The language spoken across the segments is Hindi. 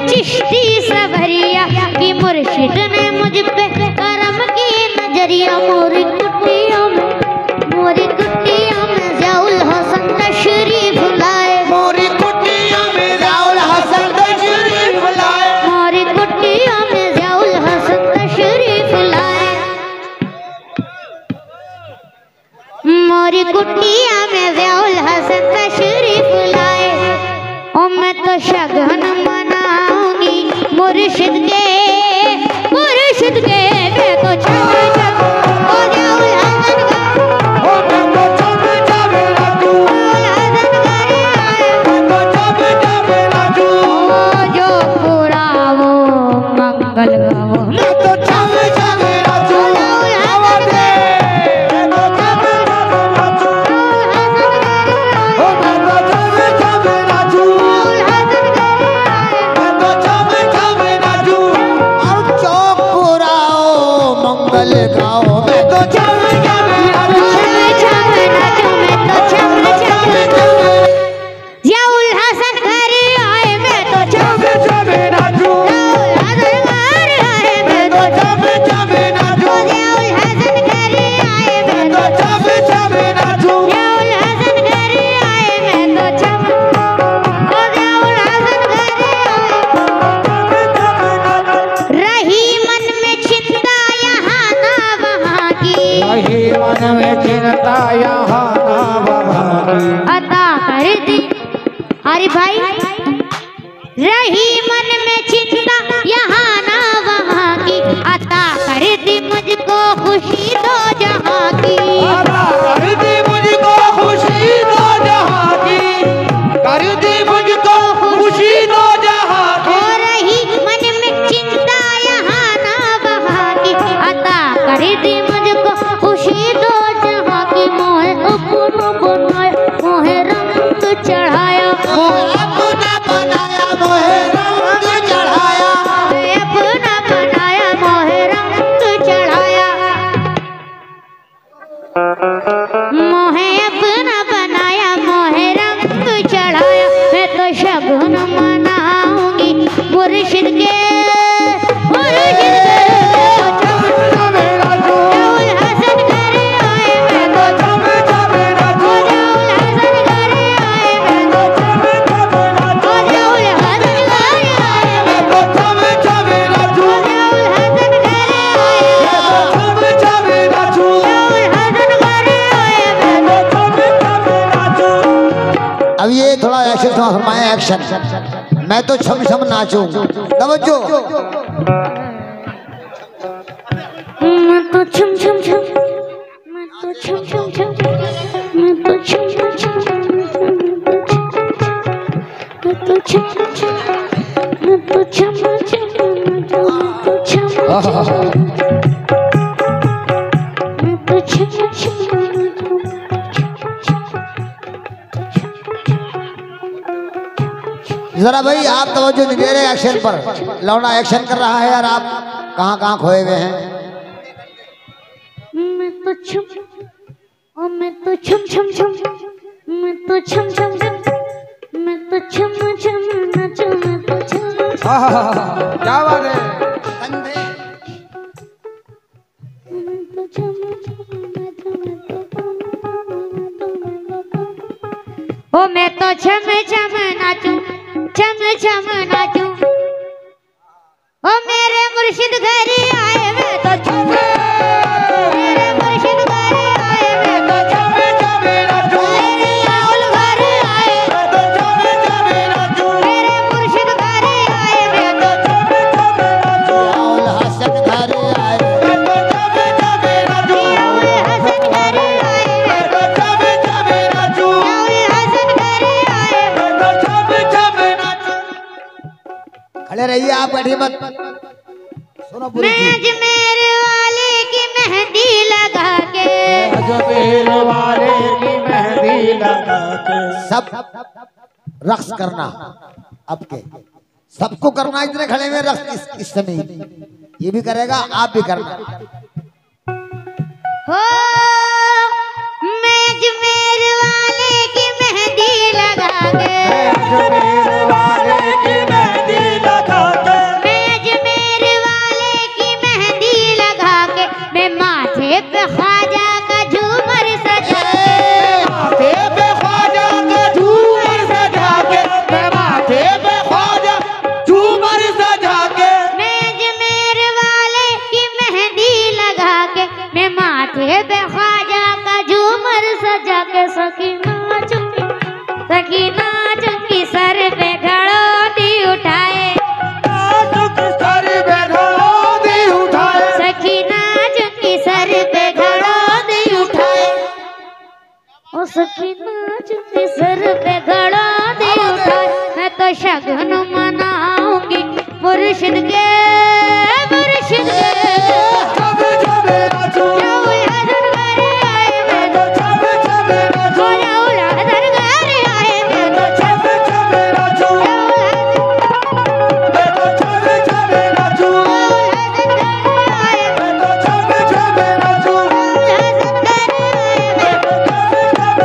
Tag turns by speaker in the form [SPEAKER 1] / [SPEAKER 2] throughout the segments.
[SPEAKER 1] चिश्ती सवरिया की मुर्शिद ने मुझ पे करम की नजरिया। मोरी कुटिया में ज़ियाउल हसन तशरीफ लाए। मोरी कुटिया में ज़ियाउल हसन तशरीफ लाए। मोरी कुटिया में ज़ियाउल हसन तशरीफ लाए। मोरी कुटिया में ज़ियाउल हसन तशरीफ लाए। ओ मैं तो शगन मनाऊंगी मुर्शिद के मैं तो छम छम ओ ज़ियाउल हसन का ओ मैं तो छम छम राजू हसन करे आए मैं तो छम छम राजू। ओ जो पूरा वो मंगल गावो मैं तो छम छम राजू हसन दे मैं तो छम छम राजू हसन करे ओ मैं तो छम छम राजू हसन करे मैं तो छम छम राजू। और चौक पूरा मंगल गाओ मैं तो छम छम राजू छम राजू मैं तो छम छम राजू। ज़ियाउल हसन घर आए मैं तो छम छम राजू हसन घर आए मैं तो छम छम राजू। ज़ियाउल हसन घर आए मैं तो छम छम राजू ज़ियाउल हसन घर आए मैं तो छम ओ ज़ियाउल हसन घर आए। रही मन में चिंता यहाँ ना वहाँ की।
[SPEAKER 2] रही मन में चिंता यहाँ ना वहाँ की।
[SPEAKER 1] अता कर दी अरे भाई। रही मन में चिंता यहाँ ना वहाँ की। अता कर दी मुझको खुशी दो जहाँ की।
[SPEAKER 2] अता कर दी मुझको खुशी दो जहाँ की। कर दी मुझको खुशी दो जहाँ की।
[SPEAKER 1] हो रही मन में चिंता यहाँ ना वहाँ की। अता कर दी मुझको खुशी दो जहाँ की। मोहे अपना बनाया मोहे रंग चढ़ाया।
[SPEAKER 2] अपना बनाया मोहे रंग चढ़ाया।
[SPEAKER 1] अपना बनाया मोहे रंग चढ़ाया। मोहे अपना बनाया मोहे रंग चढ़ाया। मैं तो शगुन मनाऊंगी मुर्शिद के ज़ियाउल हसन घर आए मैं तो छम छम राजू ज़ियाउल हसन घर आए मैं तो छम छम राजू ज़ियाउल हसन घर आए मैं तो
[SPEAKER 2] छम छम राजू
[SPEAKER 1] ज़ियाउल हसन घर आए
[SPEAKER 2] छम छम राजू
[SPEAKER 1] ज़ियाउल हसन घर आए मैं तो
[SPEAKER 2] छम छम राजू।
[SPEAKER 3] अब ये थोड़ा एक्शन फरमाया एक्शन। मैं तो छम छम नाचूं। तवज्जो।
[SPEAKER 1] मैं तो छम छम छम मैं तो छम छम छम मैं तो छम छम छम मैं तो छम छम मैं तो छम छम मैं तो छम छम मैं तो छम छम
[SPEAKER 3] जरा भाई आप तवज्जो नहीं दे रहे एक्शन पर। लौंडा एक्शन कर रहा है यार, आप कहाँ कहाँ खोए हुए हैं।
[SPEAKER 1] मैं तो छम ओ मैं तो छम छम छम मैं तो छम छम छम मैं तो छम छम नाचूं मैं तो छम
[SPEAKER 2] क्या बात है।
[SPEAKER 1] मैं तो छम ओ मैं तो छम छम नाचूं छम छम नाचूं। ओ मेरे मुर्शिद घर आए मैं तो छम मेरे मुर्शिद घर आए मैं तो छम छम नाचूं। मेरे ज़ियाउल घर आए मैं तो छम छम नाचूं। मेरे मुर्शिद घर आए मैं तो छम छम नाचूं।
[SPEAKER 3] ज़ियाउल हसन घर आए
[SPEAKER 2] मैं तो छम छम राजू
[SPEAKER 1] ज़ियाउल हसन घर आए
[SPEAKER 2] मैं तो छम छम राजू
[SPEAKER 1] ज़ियाउल हसन घर आए
[SPEAKER 2] मैं तो छम छम राजू।
[SPEAKER 3] खड़े रहिए आप, बैठिए मत। सुनो पूरी
[SPEAKER 1] मैं
[SPEAKER 3] चीज।
[SPEAKER 1] अजमेर वाले की मेहंदी लगा के
[SPEAKER 2] अजमेर वाले की मेहंदी लगा के
[SPEAKER 3] सब रक्स करना। अब के सबको करना, इतने खड़े में रक्स इस समय ये भी करेगा, आप भी करना।
[SPEAKER 1] हो मैं अजमेर वाले की मेहंदी लगा के
[SPEAKER 2] अजमेर वाले की मेहंदी लगा
[SPEAKER 1] तो शगुन मनाऊंगी मुर्शिद के मुर्शिद के
[SPEAKER 2] जब जब नाचूं
[SPEAKER 1] राहुल हसन करे आए मैं तो
[SPEAKER 2] जब जब नाचूं
[SPEAKER 1] राहुल हसन करे आए मैं तो
[SPEAKER 2] जब जब नाचूं मैं तो जब जब नाचूं मैं तो जब जब नाचूं मैं तो जब जब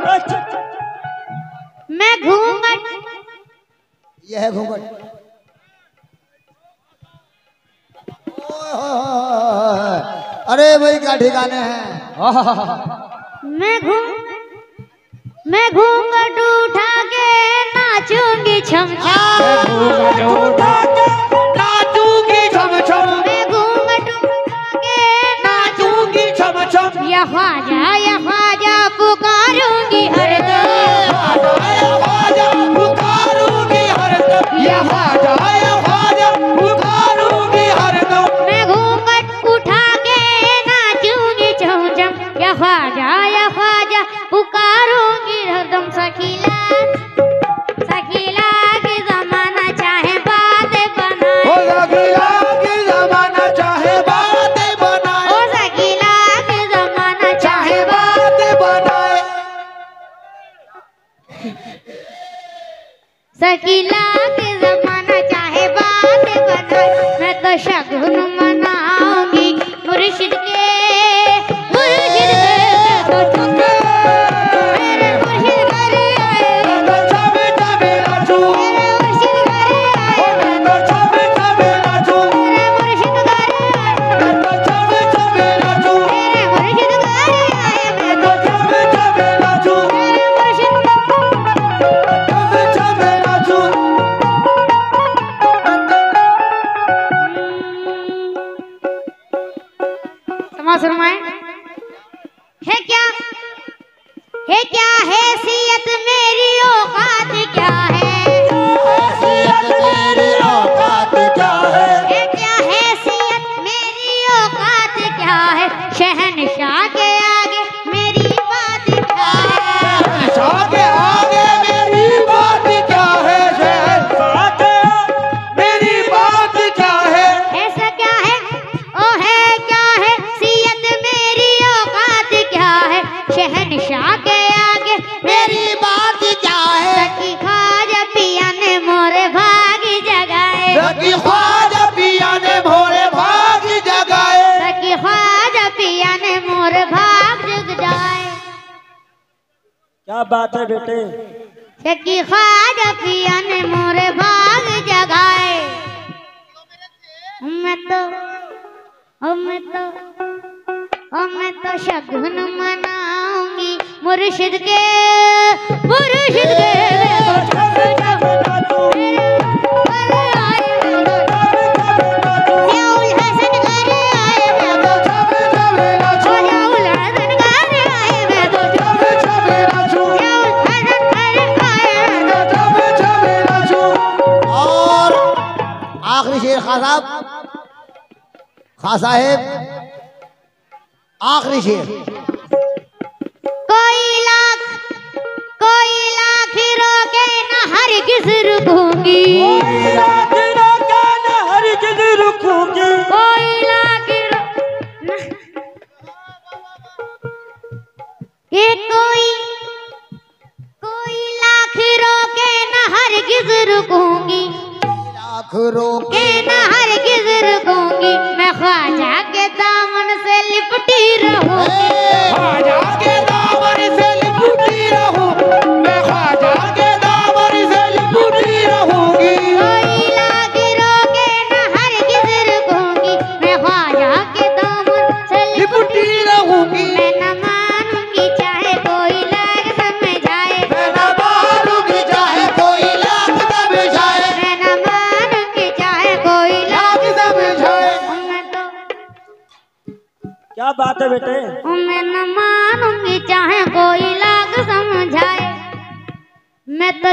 [SPEAKER 2] नाचूं
[SPEAKER 1] मैं घूंघट
[SPEAKER 3] ये है घूंघट। ओए होए होए। अरे भाई क्या ठिकाने हैं।
[SPEAKER 1] मैं घूंघट उठा के नाचूंगी छम छम
[SPEAKER 2] उठा के नाचूंगी छम छम
[SPEAKER 1] मैं घूंघट उठा के
[SPEAKER 2] नाचूंगी छम छम
[SPEAKER 1] या ख्वाजा पुकारूंगी हरदम
[SPEAKER 2] ख्वाजा पुकारूंगी हरदम या ख्वाजा पुकारूंगी हरदम
[SPEAKER 1] मैं घूंघट उठा के नाचूंगी छम छम या ख्वाजा पुकारूंगी हरदम सखीला सखीला के जमाना चाहे बातें
[SPEAKER 2] ओ
[SPEAKER 1] बनाए
[SPEAKER 2] सखीला के जमाना चाहे बातें बनाए
[SPEAKER 1] ओ सखीला के जमाना
[SPEAKER 2] चाहे
[SPEAKER 1] चाहे
[SPEAKER 2] बातें बनाए
[SPEAKER 1] सकीला के जमाना चाहे बातें बनाए मैं तो शगुन मनाऊंगी मुर्शिद के मैं तो चुके मेरे मुर्शिद करे आए
[SPEAKER 2] मैं तो जब जब नाचूं
[SPEAKER 1] मेरे मुर्शिद करे आए
[SPEAKER 2] मैं तो जब जब नाचूं
[SPEAKER 1] मेरे मुर्शिद करे आए
[SPEAKER 2] मैं तो जब जब नाचूं
[SPEAKER 1] मेरे मुर्शिद करे आए मैं
[SPEAKER 2] मैं तो जब जब नाचूं
[SPEAKER 1] मेरे मुर्शिद
[SPEAKER 2] जब जब नाचूं
[SPEAKER 1] समाज फरमाए है क्या हैसियत मेरी औकात क्या है
[SPEAKER 3] हैसियत मेरी औकात क्या है।
[SPEAKER 1] क्या हैसियत मेरी औकात क्या है शहनशाह के आगे मेरी बात क्या है
[SPEAKER 2] शहंशाह के आगे मेरी बात क्या है शहंशाह के मेरी बात क्या है
[SPEAKER 1] ऐसा क्या है ओ है क्या है हैसियत मेरी औकात क्या है शहनशाह के आगे
[SPEAKER 3] मेरी बात क्या है।
[SPEAKER 1] सखी ख्वाजा पिया ने मोरे भाग जगाए
[SPEAKER 2] सखी ख्वाजा पिया ने भोरे भाग जगाए
[SPEAKER 1] सखी ख्वाजा पिया ने मोर भाग जग जाए
[SPEAKER 2] क्या बात है बेटे
[SPEAKER 1] सखी ख्वाजा पिया ने मोर भाग जगाए मैं तो शगुन मनाऊंगी मुर्शिद के मुर्शिद के राहुल हसन करे आए मैं तो राहुल हसन करे आए मैं तो राहुल हसन करे आए मैं तो
[SPEAKER 3] और आखिरी शेर खां साहेब आखिरी शेर।
[SPEAKER 1] कोई लाख रोके न हरगिज़ रुकूंगी कोई लाख ये कोई लाख रोके न हरगिज़ रुकूंगी
[SPEAKER 3] लाख रोके
[SPEAKER 1] के न हरगिज़ रुकूंगी मैं ख्वाजा के दामन से लिपटी रहूंगी
[SPEAKER 2] ख्वाजा के दामन से लिपटी रहूं मैं ख्वाजा के दामन से लिपटी रहूंगी
[SPEAKER 1] कोई लाख रोके न हरगिज़ रुकूंगी मैं ख्वाजा के दामन से
[SPEAKER 2] लिपटी रहूंगी
[SPEAKER 1] मैं न मानूंगी चाहे कोई लाख समझाए
[SPEAKER 2] मैं न मानूंगी चाहे कोई लाख समझाए
[SPEAKER 1] मैं न मानूंगी चाहे कोई लाख
[SPEAKER 2] लाख समझाए
[SPEAKER 1] मैं तो
[SPEAKER 2] क्या बात है बेटे
[SPEAKER 1] मैं न मानूंगी चाहे कोई लाख समझाए मैं तो